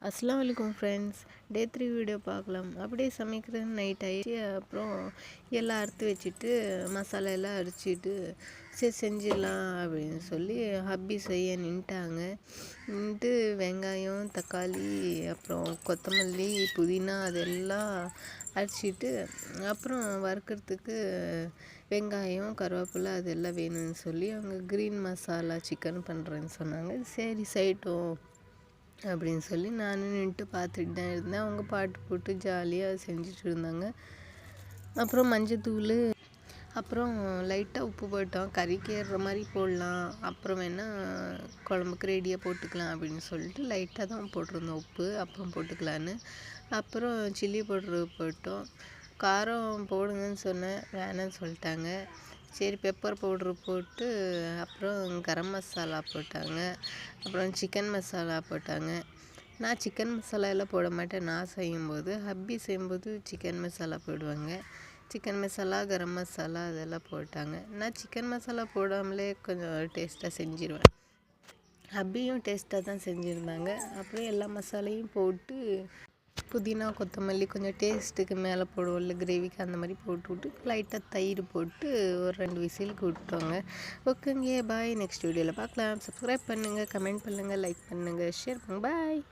அஸ்ஸலாமு அலைக்கும் ஃப்ரெண்ட்ஸ். டே 3 வீடியோ பார்க்கலாம். அப்படியே சமைக்கிறது நைட் ஆகிடுச்சு. அப்புறம் எல்லாம் அறுத்து வச்சுட்டு மசாலா எல்லாம் அரைச்சிட்டு சரி செஞ்சிடலாம் அப்படின்னு சொல்லி ஹப்பி செய்ய நின்றுட்டு வெங்காயம், தக்காளி, அப்புறம் கொத்தமல்லி, புதினா அதெல்லாம் அரைச்சிட்டு அப்புறம் வறுக்கிறதுக்கு வெங்காயம், கருவேப்பிலை அதெல்லாம் வேணும்னு சொல்லி அவங்க க்ரீன் மசாலா சிக்கன் பண்ணுறேன்னு சொன்னாங்க. சரி செய்யட்டும் அப்படின்னு சொல்லி நானும் நின்றுட்டு பார்த்துட்டு தான் இருந்தேன். அவங்க பாட்டு போட்டு ஜாலியாக செஞ்சுட்டு இருந்தாங்க. அப்புறம் மஞ்சத்தூள், அப்புறம் லைட்டாக உப்பு போட்டோம். கறிக்கு ஏறுற மாதிரி போடலாம், அப்புறம் வேணால் குழம்புக்கு ரெடியாக போட்டுக்கலாம் அப்படின்னு சொல்லிட்டு லைட்டாக தான் போட்டிருந்தோம் உப்பு, அப்புறம் போட்டுக்கலான்னு. அப்புறம் சில்லி பவுட்ரு போட்டோம். காரம் போடுங்கன்னு சொன்னேன், வேணான்னு சொல்லிட்டாங்க. சரி பெப்பர் பவுட்ரு போட்டு அப்புறம் கரம் மசாலா போட்டாங்க, அப்புறம் சிக்கன் மசாலா போட்டாங்க. நான் சிக்கன் மசாலா எல்லாம் போட மாட்டேன். நான் செய்யும்போது ஹப்பி செய்யும்போது சிக்கன் மசாலா போடுவாங்க. சிக்கன் மசாலா, கரம் மசாலா அதெல்லாம் போட்டாங்க. நான் சிக்கன் மசாலா போடாமலே கொஞ்சம் டேஸ்ட்டாக செஞ்சிடுவேன். ஹப்பியும் டேஸ்ட்டாக தான் செஞ்சுருந்தாங்க. அப்புறம் எல்லா மசாலையும் போட்டு புதினா, கொத்தமல்லி கொஞ்சம் டேஸ்ட்டுக்கு மேலே போடுவோம்ல கிரேவிக்கு, அந்த மாதிரி போட்டு லைட்டாக தயிர் போட்டு ஒரு 2 விசிலுக்கு விட்டோங்க. ஓகேங்க, பாய். நெக்ஸ்ட் வீடியோவில் பார்க்கலாம். சப்ஸ்கிரைப் பண்ணுங்கள், கமெண்ட் பண்ணுங்கள், லைக் பண்ணுங்கள், ஷேர் பண்ணுங்கள். பாய்.